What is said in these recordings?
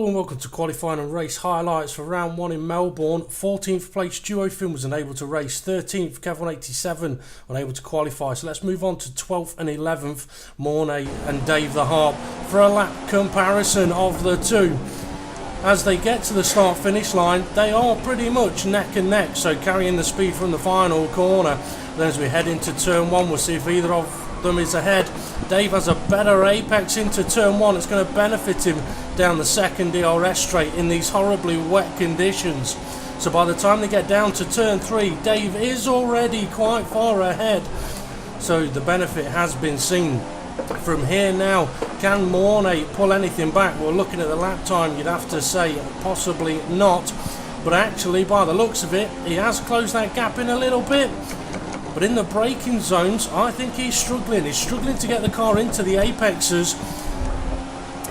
Hello and welcome to qualifying and race highlights for round 1 in Melbourne. 14th place Duo Finn was unable to race. 13th Kev187 unable to qualify. So let's move on to 12th and 11th Mornay and Dave the Harp for a lap comparison of the two. As they get to the start finish line, they are pretty much neck and neck, so carrying the speed from the final corner. Then as we head into turn 1, we'll see if either of them is ahead. Dave has a better apex into turn 1. It's going to benefit him down the second DRS straight in these horribly wet conditions. So by the time they get down to turn 3, Dave is already quite far ahead. So the benefit has been seen. From here now, can Mornay pull anything back? Well, looking at the lap time, you'd have to say possibly not. But actually, by the looks of it, he has closed that gap in a little bit. But in the braking zones, I think he's struggling. He's struggling to get the car into the apexes.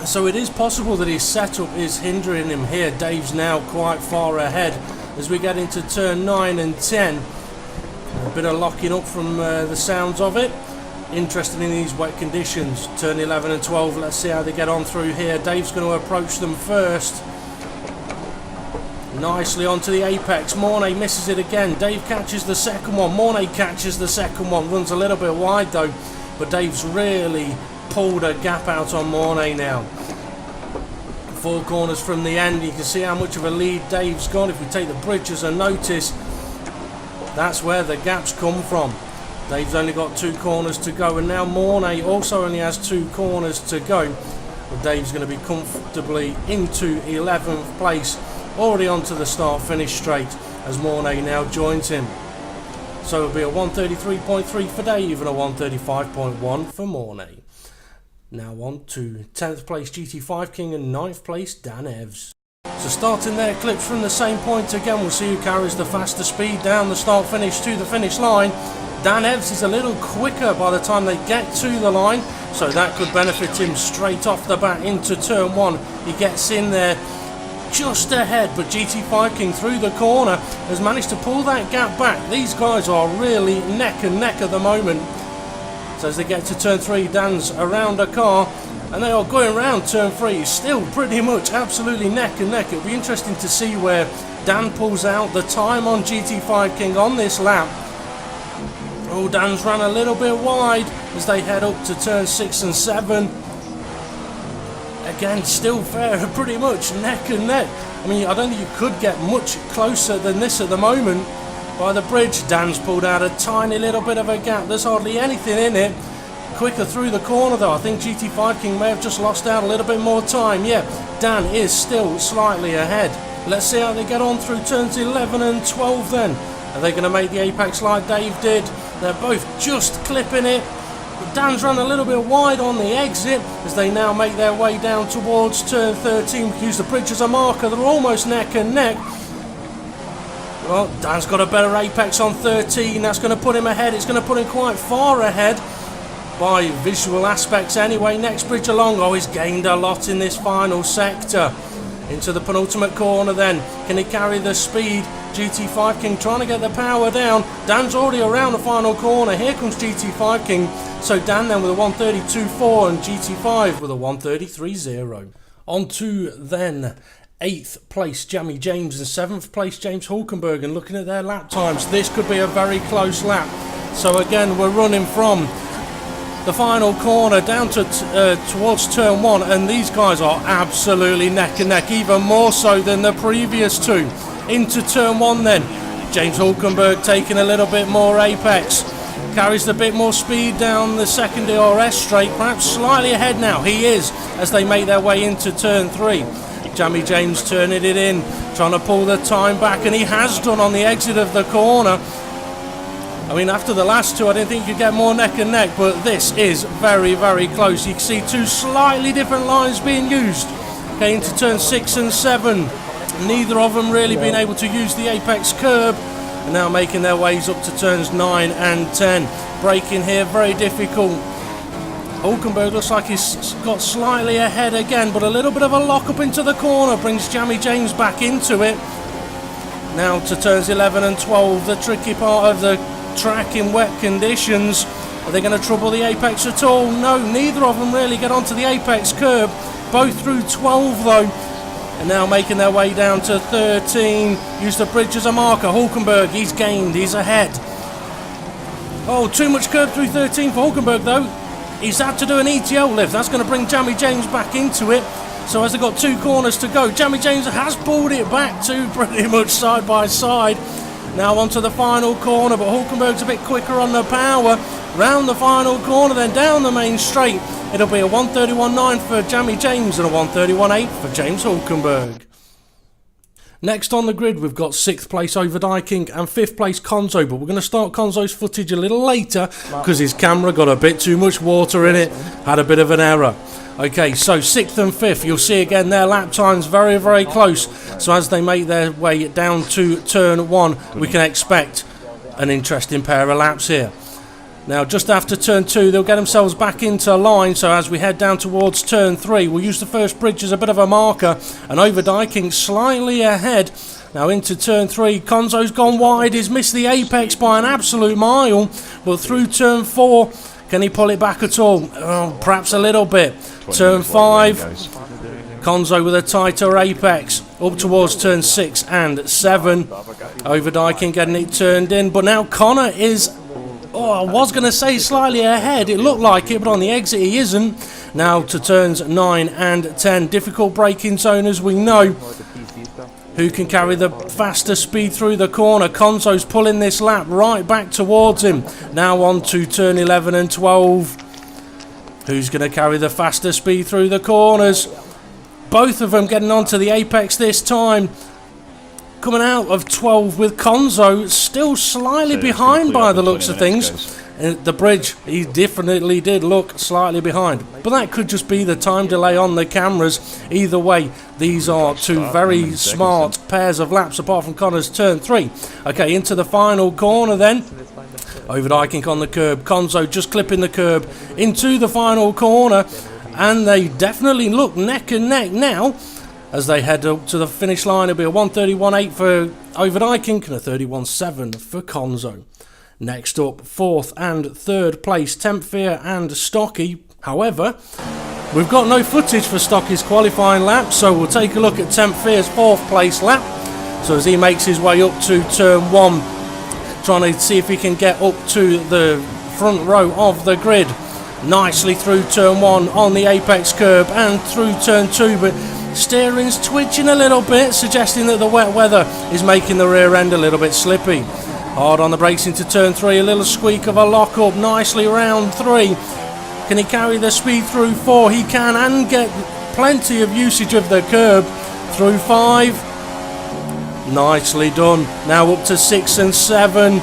So it is possible that his setup is hindering him here. Dave's now quite far ahead as we get into turn 9 and 10. A bit of locking up from the sounds of it. Interested in these wet conditions. Turn 11 and 12, let's see how they get on through here. Dave's going to approach them first. Nicely onto the apex. Mornay misses it again. Dave catches the second one. Mornay catches the second one. Runs a little bit wide though. But Dave's really pulled a gap out on Mornay now. 4 corners from the end. You can see how much of a lead Dave's got. If we take the bridge as a notice, that's where the gaps come from. Dave's only got 2 corners to go. And now Mornay also only has 2 corners to go. But Dave's going to be comfortably into 11th place. Already onto the start finish straight as Mornay now joins him. So it'll be a 133.3 for Dave and a 135.1 for Mornay. Now on to 10th place GT5 King and 9th place Dan Evs. So starting their clips from the same point again, we'll see who carries the faster speed down the start finish to the finish line. Dan Evs is a little quicker by the time they get to the line, so that could benefit him straight off the bat into turn 1. He gets in there just ahead, but GT5 King through the corner has managed to pull that gap back. These guys are really neck and neck at the moment. So as they get to turn 3, Dan's around a car and they are going around turn 3. Still pretty much absolutely neck and neck. It'll be interesting to see where Dan pulls out the time on GT5 King on this lap. Oh, Dan's ran a little bit wide as they head up to turn 6 and 7. Again, still fair, pretty much neck and neck. I mean, I don't think you could get much closer than this at the moment. By the bridge, Dan's pulled out a tiny little bit of a gap. There's hardly anything in it. Quicker through the corner though. I think GT5 King may have just lost out a little bit more time. Yeah, Dan is still slightly ahead. Let's see how they get on through turns 11 and 12 then. Are they going to make the apex like Dave did? They're both just clipping it. Dan's run a little bit wide on the exit as they now make their way down towards turn 13. We can use the bridge as a marker. They're almost neck and neck. Well, Dan's got a better apex on 13. That's going to put him ahead. It's going to put him quite far ahead by visual aspects anyway. Next bridge along. Oh, he's gained a lot in this final sector. Into the penultimate corner then. Can he carry the speed? GT5 King trying to get the power down. Dan's already around the final corner. Here comes GT5 King. So Dan then with a 132.4 and GT5 with a 133.0. On to then 8th place Jamie James and 7th place James Hulkenberg. And looking at their lap times, this could be a very close lap. So again, we're running from the final corner down to towards turn 1, and these guys are absolutely neck and neck, even more so than the previous two. Into turn 1 then, James Hulkenberg taking a little bit more apex, carries a bit more speed down the second DRS straight, perhaps slightly ahead now, he is, as they make their way into turn 3. Jamie James turning it in, trying to pull the time back, and he has done on the exit of the corner. I mean, after the last two, I didn't think you could get more neck and neck, but this is very, very close. You can see 2 slightly different lines being used. Okay, into turn 6 and 7. Neither of them really being able to use the apex curb. And now making their ways up to turns 9 and 10. Braking here, very difficult. Hulkenberg looks like he's got slightly ahead again, but a little bit of a lock up into the corner brings Jamie James back into it. Now to turns 11 and 12, the tricky part of the track in wet conditions. Are they going to trouble the apex at all? No, neither of them really get onto the apex curb. Both through 12 though. And now making their way down to 13. Use the bridge as a marker. Hulkenberg, he's gained, he's ahead. Oh, too much curb through 13 for Hulkenberg though. He's had to do an ETL lift. That's going to bring Jamie James back into it. So as they've got 2 corners to go, Jamie James has pulled it back to pretty much side by side. Now onto the final corner, but Hulkenberg's a bit quicker on the power. Round the final corner, then down the main straight. It'll be a 1:31.9 for Jamie James and a 1:31.8 for James Hulkenberg. Next on the grid, we've got 6th place Overdyking and 5th place Konzo, but we're going to start Konzo's footage a little later because his camera got a bit too much water in it, had a bit of an error. Okay, so 6th and 5th, you'll see again their lap times very, very close. So as they make their way down to turn 1, we can expect an interesting pair of laps here. Now just after turn 2 they'll get themselves back into line, so as we head down towards turn 3 we'll use the first bridge as a bit of a marker, and Overdyking slightly ahead. Now into turn 3, Konzo's gone wide, he's missed the apex by an absolute mile, but through turn 4 can he pull it back at all? Oh, perhaps a little bit. Turn 5, Konzo with a tighter apex, up towards turn 6 and 7. Overdyking getting it turned in, but now Connor is, I was going to say slightly ahead, it looked like it, but on the exit he isn't. Now to turns 9 and 10, difficult braking zone as we know. Who can carry the faster speed through the corner? Konzo's pulling this lap right back towards him. Now on to turn 11 and 12. Who's going to carry the faster speed through the corners? Both of them getting onto the apex this time. Coming out of 12 with Konzo still slightly behind by the looks of things. The bridge, he definitely did look slightly behind, but that could just be the time delay on the cameras. Either way, these are 2 very smart pairs of laps apart from Connor's turn 3. Okay, into the final corner then. Overdyking on the curb, Konzo just clipping the curb into the final corner, and they definitely look neck and neck now. As they head up to the finish line, it'll be a 1:31.8 for Overdyking and a 31.7 for Konzo. Next up, 4th and 3rd place, Tempfear and Stocky. However, we've got no footage for Stocky's qualifying lap, so we'll take a look at Tempfear's 4th place lap. So as he makes his way up to turn 1, trying to see if he can get up to the front row of the grid. Nicely through turn 1 on the apex curb and through turn 2, but steering's twitching a little bit, suggesting that the wet weather is making the rear end a little bit slippy. Hard on the brakes into turn 3, a little squeak of a lock up, nicely round 3. Can he carry the speed through 4? He can, and get plenty of usage of the curb through 5. Nicely done. Now up to 6 and 7.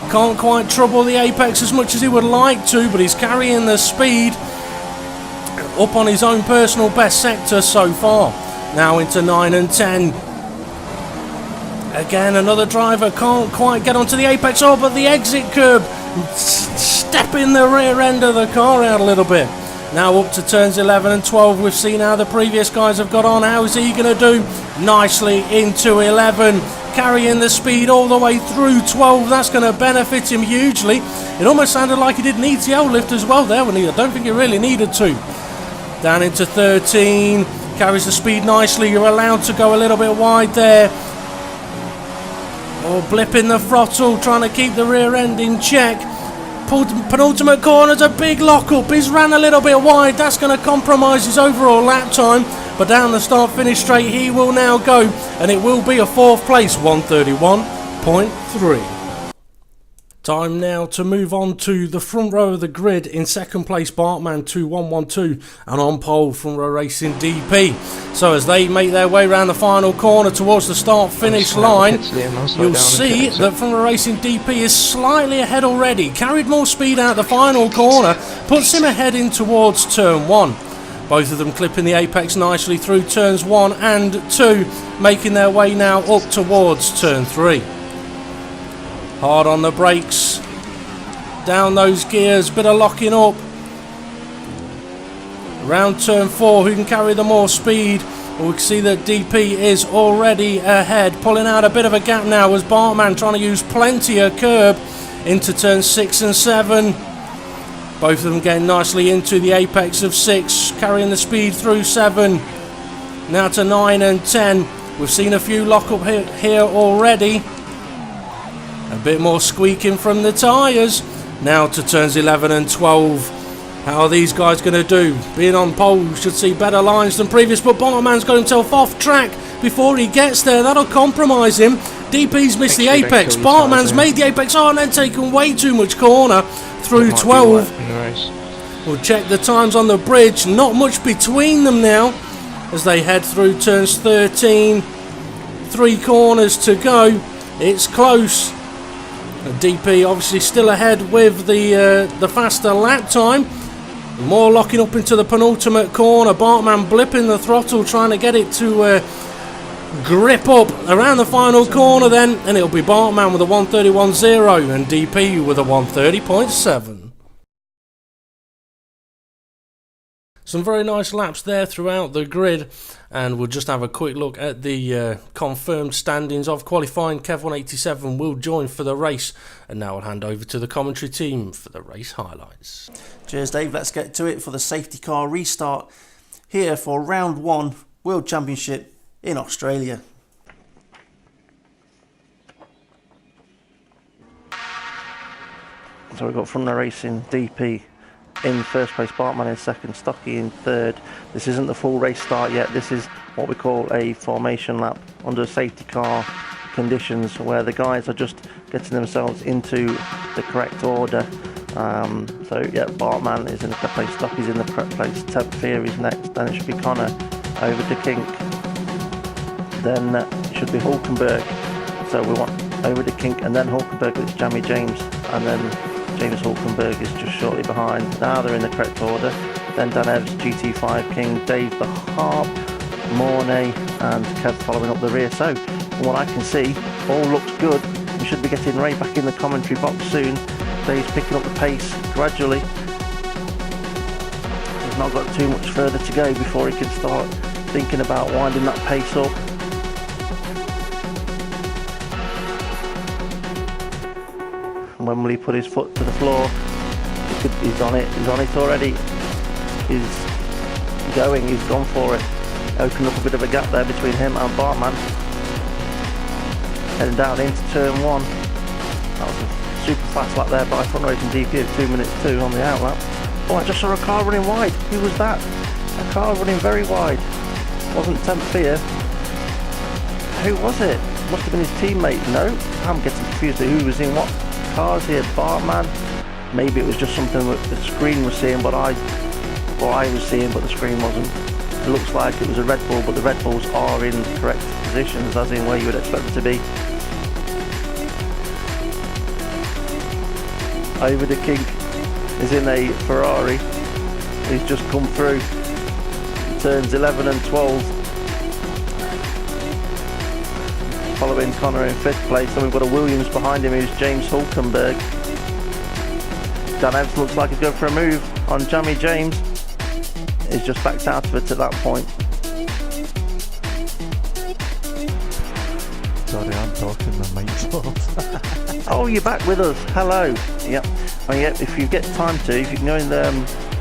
Can't quite trouble the apex as much as he would like to, but he's carrying the speed up on his own personal best sector so far. Now into 9 and 10. Again, another driver can't quite get onto the apex. Oh, but the exit curb stepping the rear end of the car out a little bit. Now up to turns 11 and 12. We've seen how the previous guys have got on. How is he going to do? Nicely into 11. Carrying the speed all the way through 12. That's going to benefit him hugely. It almost sounded like he did an ETL lift as well there, when I don't think he really needed to. Down into 13. Carries the speed nicely. You're allowed to go a little bit wide there. Oh, blipping the throttle, trying to keep the rear end in check. Penultimate corner's a big lock-up. He's ran a little bit wide. That's going to compromise his overall lap time. But down the start-finish straight, he will now go. And it will be a 4th place, 1:31.3. Time now to move on to the front row of the grid. In 2nd place, Bartman 2112, and on pole, Front Row Racing DP. So as they make their way around the final corner towards the start-finish line, you'll see that Front Row Racing DP is slightly ahead already. Carried more speed out the final corner, puts him ahead in towards turn 1. Both of them clipping the apex nicely through turns 1 and 2, making their way now up towards turn 3. Hard on the brakes, down those gears, bit of locking up. Round turn 4, who can carry the more speed? Well, we can see that DP is already ahead, pulling out a bit of a gap now as Bartman trying to use plenty of curb into turn 6 and 7. Both of them getting nicely into the apex of 6, carrying the speed through 7. now to 9 and 10. We've seen a few lock up here already. A bit more squeaking from the tyres. Now to turns 11 and 12. How are these guys going to do? Being on pole should see better lines than previous, but Bartman's got himself off track before he gets there. That'll compromise him. DP's missed the apex. Bartman's made the apex. Oh, and then taken way too much corner through 12. We'll check the times on the bridge. Not much between them now as they head through turns 13. 3 corners to go. It's close. DP obviously still ahead with the faster lap time. More locking up into the penultimate corner. Bartman blipping the throttle, trying to get it to grip up around the final corner then, and it'll be Bartman with a 1:31.0 and DP with a 1:30.7. Some very nice laps there throughout the grid, and we'll just have a quick look at the confirmed standings of qualifying. Kev187 will join for the race, and now I'll hand over to the commentary team for the race highlights. Cheers, Dave. Let's get to it for the safety car restart here for round 1 World Championship in Australia. So we've got from the racing DP in first place, Bartman in second, Stocky in third. This isn't the full race start yet. This is what we call a formation lap under safety car conditions, where the guys are just getting themselves into the correct order. So yeah, Bartman is in the correct place, Stocky's in the correct place, Ted Fear is next, then it should be Connor over to Kink, then it should be Hulkenberg. So we want over to Kink and then Hulkenberg, it's Jamie James, and then James Hulkenberg is just shortly behind. Now they're in the correct order. Then Dan Evans, GT5 King, Dave the Harp, Mornay and Kev following up the rear. So from what I can see, all looks good. We should be getting Ray back in the commentary box soon. Dave's picking up the pace gradually. He's not got too much further to go before he can start thinking about winding that pace up. When will he put his foot to the floor? He's on it already. He's going, he's gone for it. Opened up a bit of a gap there between him and Bartman. Heading down into turn 1. That was a super fast lap there by Front Racing DP of 2 minutes 2 on the outlap. Oh, I just saw a car running wide. Who was that? A car running very wide. Wasn't Temp Fear. Who was it? Must have been his teammate. No, I'm getting confused at who was in what cars here. Bartman. Maybe it was just something that the screen was seeing, but I was seeing, but the screen wasn't. It looks like it was a Red Bull, but the Red Bulls are in correct positions, as in where you would expect them to be. Over the King is in a Ferrari. He's just come through turns 11 and 12. Following Connor in 5th place, and we've got a Williams behind him who's James Hulkenberg. Dan Evans looks like he's going for a move on Jamie James. He's just backed out of it at that point. Sorry, I'm talking, my mind's off. Oh, you're back with us. Hello. Yep. Well, yeah, if you get time to, if you can go in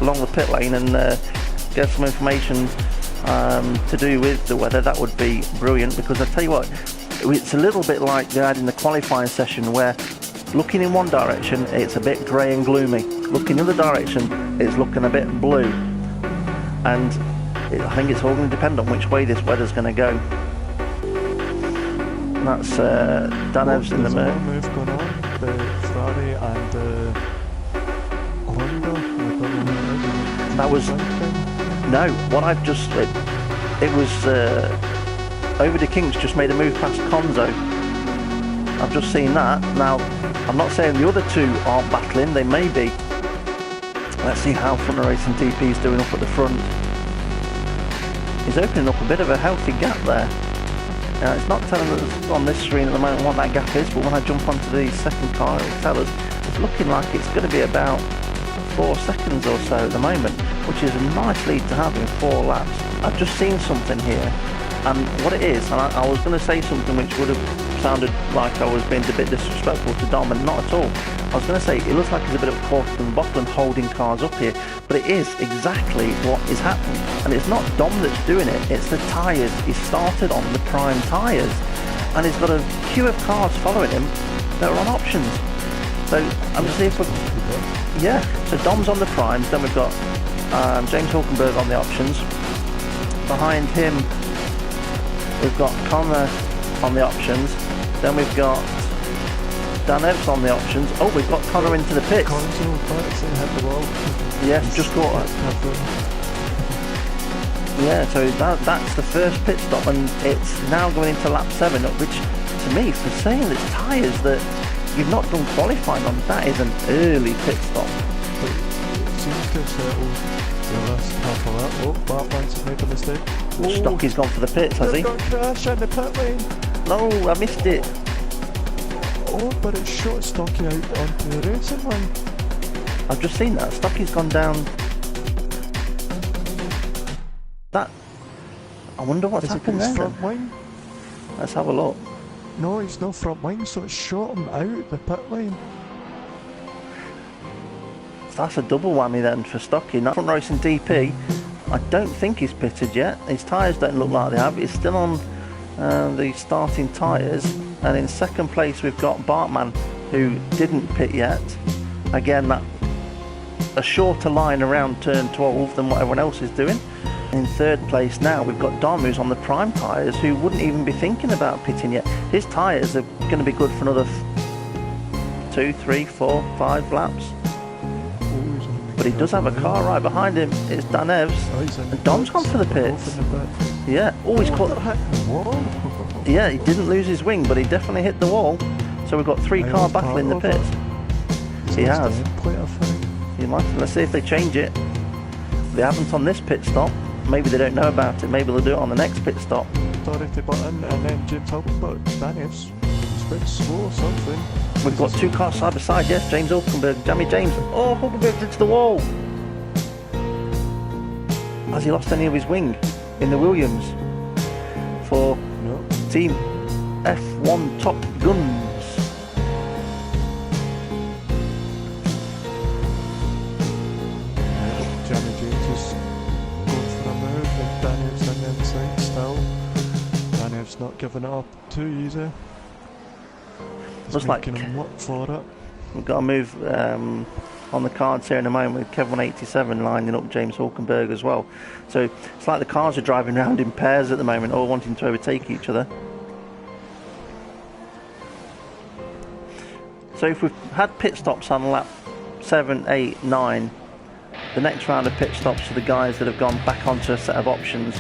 along the pit lane and get some information to do with the weather, that would be brilliant, because I tell you what, it's a little bit like they had in the qualifying session, where looking in one direction it's a bit grey and gloomy, looking in the other direction it's looking a bit blue, and I think it's all going to depend on which way this weather's going to go. And that's Dan Evans in the move going on, the Ferrari and Honda. That was no, what I've just it was Over the Kings just made a move past Konzo. I've just seen that. Now, I'm not saying the other two aren't battling, they may be. Let's see how Front Racing DP is doing up at the front. He's opening up a bit of a healthy gap there. Now, it's not telling us on this screen at the moment what that gap is, but when I jump onto the second car, it'll tell us. It's looking like it's going to be about 4 seconds or so at the moment, which is a nice lead to have in 4 laps. I've just seen something here. And what it is, and I was going to say something which would have sounded like I was being a bit disrespectful to Dom, and not at all. I was going to say, it looks like there's a bit of cork and bottle holding cars up here, but it is exactly what is happening. And it's not Dom that's doing it, it's the tyres. He started on the prime tyres, and he's got a queue of cars following him that are on options. So I'm just see if we're... Yeah, so Dom's on the primes, then we've got James Hulkenberg on the options. Behind him, we've got Connor on the options. Then we've got Dan Evans on the options. Oh, we've got Connor into the pits. Hit the wall. Yes, just caught it. Yeah, so that's the first pit stop, and it's now going into lap 7, which to me, for saying it's tyres that you've not done qualifying on, that is an early pit stop. But it seems to have settled the last half of that. Oh, Bartman's made a mistake. Stocky's gone for the pits, has he? Got a crash in the pit lane. No, I missed it. Oh, but it shot Stocky out onto the racing line. I've just seen that. Stocky's gone down. That. I wonder what's happened there. Front wing? Let's have a look. No, he's no front wing, so it shot him out the pit lane. That's a double whammy then for Stocky. Now, front racing DP, I don't think he's pitted yet. His tyres don't look like they have. He's still on the starting tyres. And in second place we've got Bartman, who didn't pit yet. Again, that a shorter line around turn 12 than what everyone else is doing. In third place now we've got Dom, who's on the prime tyres, who wouldn't even be thinking about pitting yet. His tyres are going to be good for another 2, 3, 4, 5 laps. But he does have a car right behind him. It's Dan Evs, and Dom's gone for the pits. Yeah, always caught. Yeah, he didn't lose his wing, but he definitely hit the wall. So we've got 3 car battle in the pits. He has. You might. Let's see if they change it. They haven't on this pit stop. Maybe they don't know about it. Maybe they'll do it on the next pit stop. Authority button, and then James Hulkenberg. Daniels. It's a bit slow or something. We've got 2 cars side by side. Yes, James Hulkenberg, Jamie James. Oh, Hulkenberg's into the wall. Has he lost any of his wing in the Williams for Team F1 Top Guns? Jamie James is going for a move, and Daniels on the inside still. Daniels not giving it up too easy. He's Looks making like him look for it. We've got a move on the cards here in a moment with Kev 187 lining up James Hulkenberg as well. So it's like the cars are driving around in pairs at the moment, all wanting to overtake each other. So if we've had pit stops on lap 7, 8, 9, the next round of pit stops for the guys that have gone back onto a set of options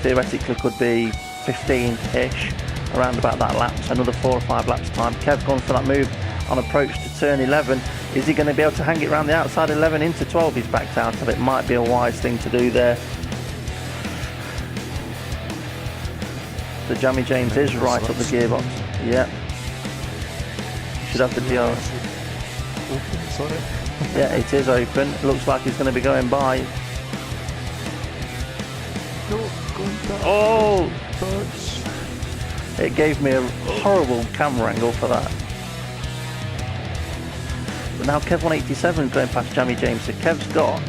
theoretically could be 15-ish, around about that lap, so another 4 or 5 laps time. Kev gone for that move on approach to turn 11. Is he going to be able to hang it around the outside 11 into 12? He's backed out of it. Might be a wise thing to do there. So Jamie James is right up the gearbox. Yeah. Should have the DRS. Open, sorry. Yeah, it is open. It looks like he's going to be going by. No, going back. Oh! Touch. It gave me a horrible camera angle for that. But now Kev 187 is going past Jamie James. So Kev's got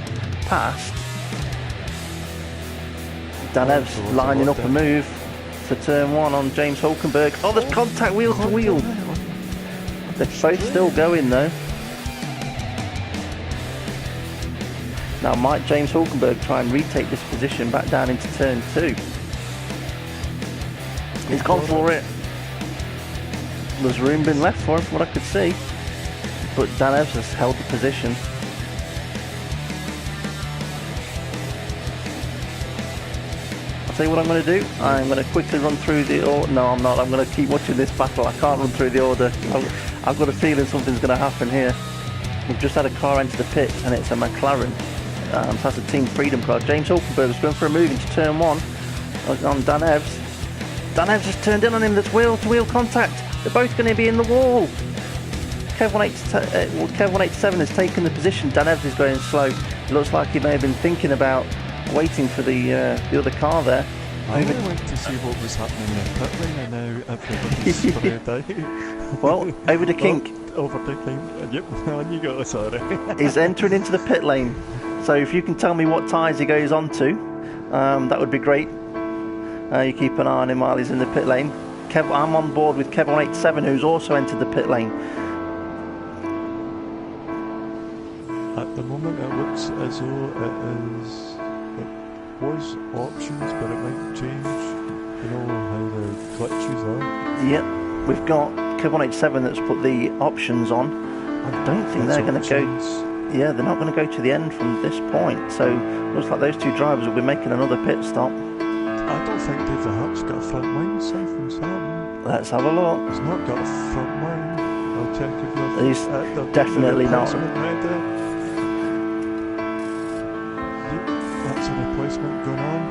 past Dan Evs lining up a move for turn 1 on James Hulkenberg. Oh, there's contact wheel to wheel. They're both still going though. Now might James Hulkenberg try and retake this position back down into turn 2? He's gone for it. There's room been left for him from what I could see. But Dan Evs has held the position. I'll tell you what I'm going to do. I'm going to quickly run through the order. No, I'm not. I'm going to keep watching this battle. I can't run through the order. I've got a feeling something's going to happen here. We've just had a car enter the pit and it's a McLaren. So that's a Team Freedom car. James Hulkenberg is going for a move into turn 1 on Dan Evs. Dan Evs has turned in on him. There's wheel-to-wheel contact. They're both going to be in the wall. Kev 187 has taken the position. Dan Evs is going slow. It looks like he may have been thinking about waiting for the other car there. I really went to see what was happening in the pit lane, and now everybody's spread out. Well, over to Kink. overtaking. Yep, on you go, sorry. He's entering into the pit lane. So if you can tell me what tyres he goes on to, that would be great. You keep an eye on him while he's in the pit lane. I'm on board with Kev187, who's also entered the pit lane. At the moment it looks as though it was options, but it might change. You know how the glitches are. Yep, we've got Kev187 that's put the options on. I don't think they're going to go. Yeah, they're not going to go to the end from this point. So looks like those two drivers will be making another pit stop. I don't think David Hart's got a front line aside from Sam. Let's have a look. He's not got a front line. I'll check if He's definitely not. Yep, that's a replacement going on.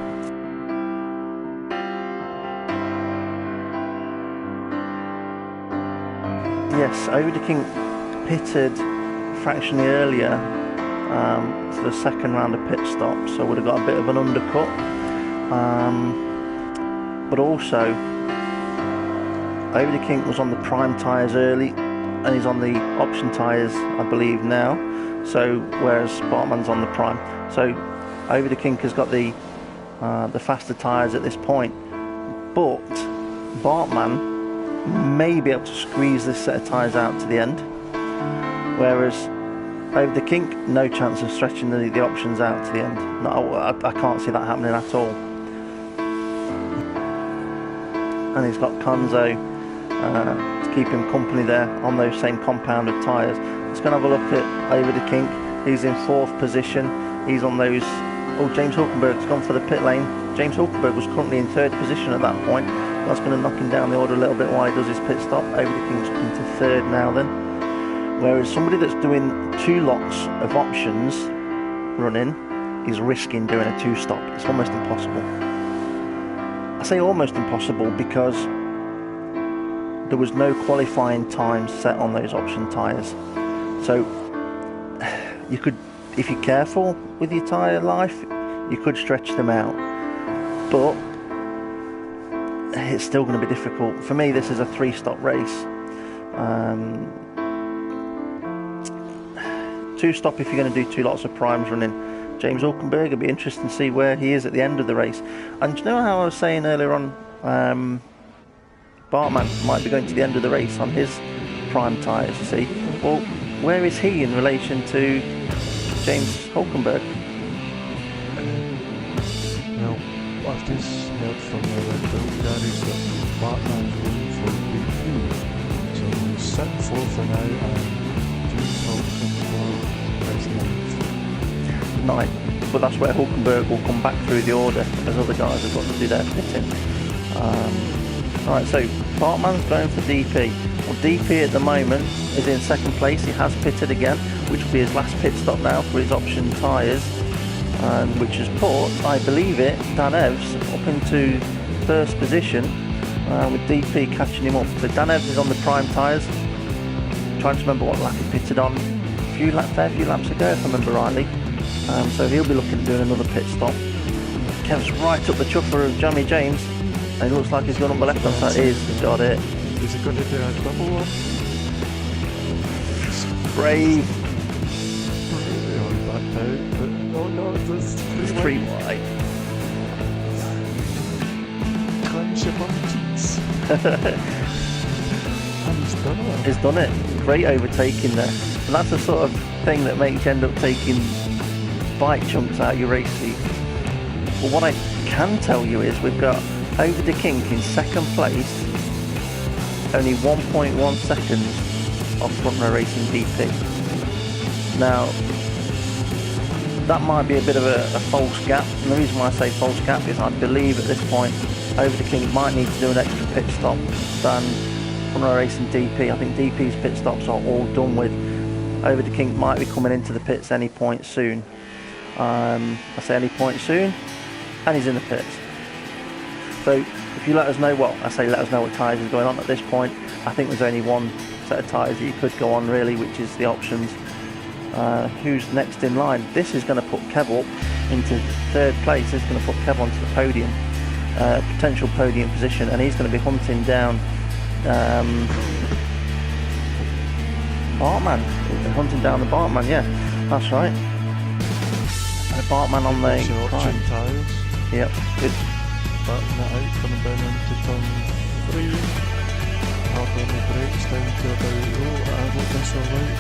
Yes, Overtaking pitted fractionally earlier for the second round of pit stops, so would have got a bit of an undercut. But also, Overtaking was on the prime tyres early, and he's on the option tyres, I believe, now. So whereas Bartman's on the prime, so Overtaking has got the faster tyres at this point. But Bartman may be able to squeeze this set of tyres out to the end, whereas Overtaking, no chance of stretching the options out to the end. No, I can't see that happening at all. And he's got Konzo to keep him company there on those same compound of tyres. Let's go and have a look at Overtaking. He's in 4th position. He's on those. Oh, James Hulkenberg's gone for the pit lane. James Hulkenberg was currently in 3rd position at that point. That's going to knock him down the order a little bit while he does his pit stop. Overtaking's into 3rd now then. Whereas somebody that's doing 2 lots of options running is risking doing a 2-stop. It's almost impossible. I say almost impossible because there was no qualifying time set on those option tyres. So you could, if you're careful with your tyre life, you could stretch them out. But it's still going to be difficult. For me, this is a 3-stop race. 2-stop if you're going to do 2 lots of primes running. James Hulkenberg, it'll be interesting to see where he is at the end of the race. And do you know how I was saying earlier on, Bartman might be going to the end of the race on his prime tyres, you see? Well, where is he in relation to James Hulkenberg? Well, I've just heard from the Red Bull garage that Bartman's going for P3. So he's sitting 4th for now, and James Hulkenberg is 9th. But that's where Hulkenberg will come back through the order, as other guys have got to do their pitting. Alright, so Bartman's going for DP. Well, DP at the moment is in 2nd place. He has pitted again, which will be his last pit stop now for his option tyres, which has put, I believe it, Dan Evs up into 1st position, with DP catching him up. So Dan Evs is on the prime tyres. Trying to remember what lap he pitted on a fair few laps ago, if I remember rightly. So he'll be looking at doing another pit stop. Kev's right up the chuffer of Jamie James, and it looks like he's gone up the left hand side. He's got it. Is he going to do a double one? Brave. Backed out, but no, there's 3 wide. Clench your buttons. And he's done it. He's done it. Great overtaking there. And that's the sort of thing that makes you end up taking bike chunks out of your race seat. But what I can tell you is we've got Overtaking in 2nd place, only 1.1 seconds off Front Row Racing DP. Now, that might be a bit of a false gap, and the reason why I say false gap is I believe at this point Overtaking might need to do an extra pit stop than Front Row Racing DP. I think DP's pit stops are all done with. Overtaking might be coming into the pits any point soon. I say any point soon, and he's in the pits. So if you let us know, well, I say let us know what tyres is going on at this point. I think there's only one set of tyres that you could go on really, which is the options. Who's next in line? This is going to put Kev up into 3rd place. This is going to put Kev onto the podium, potential podium position, and he's going to be hunting down Bartman. Hunting down the Bartman, yeah, that's right. The Bartman on the Option prime. tyres. Yep, good. Batting it out, coming down into turn 3. Hard on the brakes down to about, I got this alright.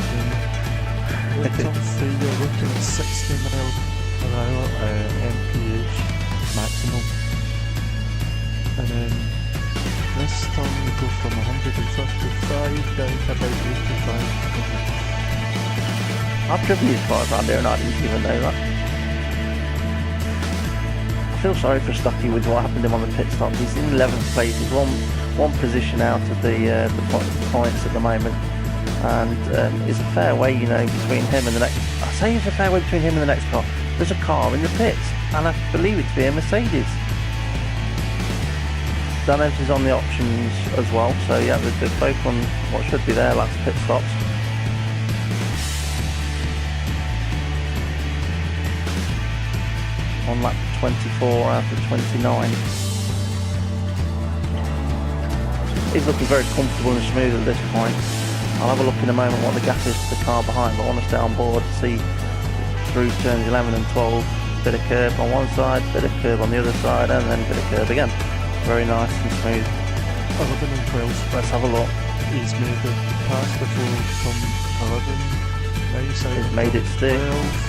Then turn 3 you're looking at 60 miles per hour MPH maximum. And then this turn we go from 155 down to about 85. I've driven these cars around here and I didn't even know that. I feel sorry for Stuckey with what happened to him on the pit stop. He's in 11th place. He's one position out of the points at the moment, and it's a fair way, you know, between him and the next. I say it's a fair way between him and the next car. There's a car in the pits, and I believe it to be a Mercedes. Dan Evans is on the options as well, so yeah, they're both on what should be their last pit stops. On lap 24 out of 29. He's looking very comfortable and smooth at this point. I'll have a look in a moment what the gap is to the car behind, but I want to stay on board to see through turns 11 and 12. Bit of curb on one side, bit of curb on the other side, and then bit of curb again. Very nice and smooth. 11 and 12. Let's have a look. He's made the pass before from 11. Nice out. He's made it stick. 12.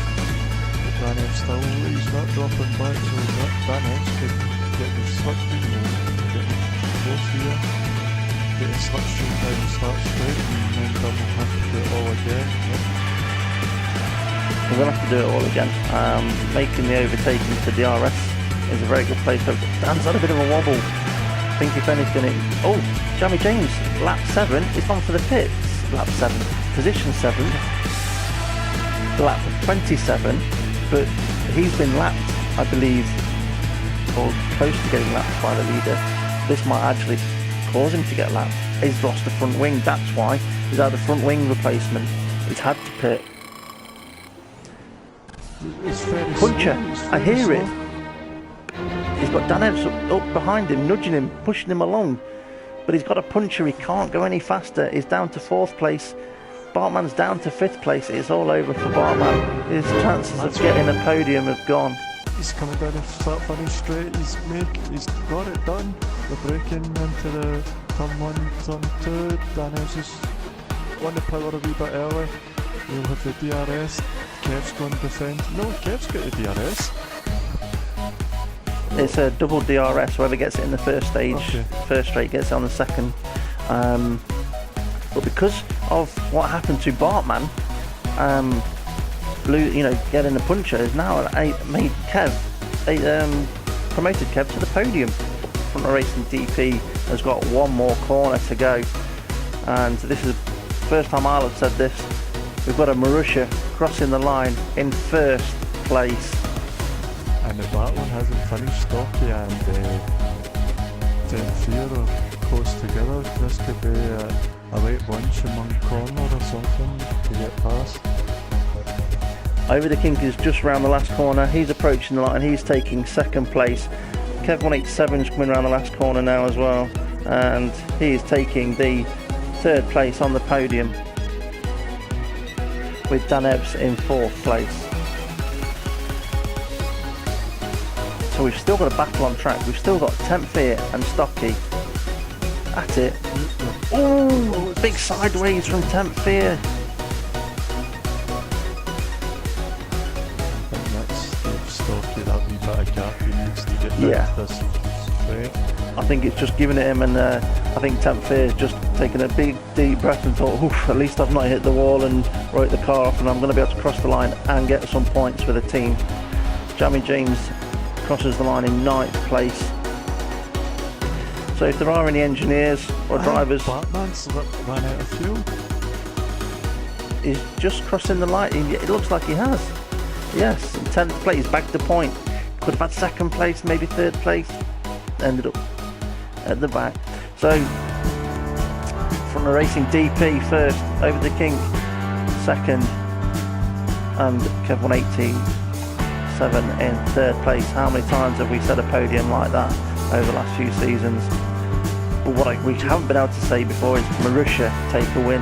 Daniel still, he's not dropping back, so Daniel could get the slipstream or get the close here, get the slipstream down and start straight, and then Daniel will have to do it all again. We're going to have to do it all again. Making the overtaking to DRS is a very good place. Dan's had a bit of a wobble. I think if anything, Jamie James, lap 7, is on for the pits. Lap 7, position 7, lap 27. But he's been lapped, I believe, or close to getting lapped by the leader. This might actually cause him to get lapped. He's lost the front wing, that's why. He's had a front wing replacement. He's had to pit. Puncher, I hear it. He's got Dan Evans up behind him, nudging him, pushing him along. But he's got a puncher, he can't go any faster. He's down to 4th place. Bartman's down to 5th place. It's all over for Bartman. His chances of getting a podium have gone. He's coming down the start finish straight. He's got it done. They're breaking into the turn 1, turn 2. Daniel's just won the power a wee bit early. We'll have the DRS. Kev's going to defend. No, Kev's got the DRS. It's a double DRS. Whoever gets it in the first stage, Okay. first straight, gets it on the second. But because of what happened to Bartman, getting the puncher has now made promoted Kev to the podium. Front of Racing DP has got one more corner to go, and this is the first time I'll have said this. We've got a Marussia crossing the line in 1st place. And if that one hasn't finished, Stocky and Tenfier are close together. This could be a late bunch in one corner or something to get past. Over the Kink is just round the last corner. He's approaching the line. He's taking 2nd place. Kev 187 is coming around the last corner now as well, and he is taking the 3rd place on the podium, with Dan Ebbs in 4th place. So we've still got a battle on track. We've still got Tenfier and Stocky at it. Oh, big sideways from Tenfier. Stocky, that wee bit of gap he needs to get Yeah. this straight. I think it's just giving it him, and I think Tenfier's just taken a big deep breath and thought, oof, at least I've not hit the wall and wrote the car off, and I'm going to be able to cross the line and get some points for the team. Jamie James crosses the line in 9th place. So if there are any engineers or drivers, Batman's ran out of fuel. he's just crossing the line. It looks like he has. Yes, in 10th place, back to point. Could have had 2nd place, maybe 3rd place. Ended up at the back. So from the Racing DP 1st, over the Kink 2nd, and Kev 187 in 3rd place. How many times have we set a podium like that over the last few seasons? But what we haven't been able to say before is Marussia take a win.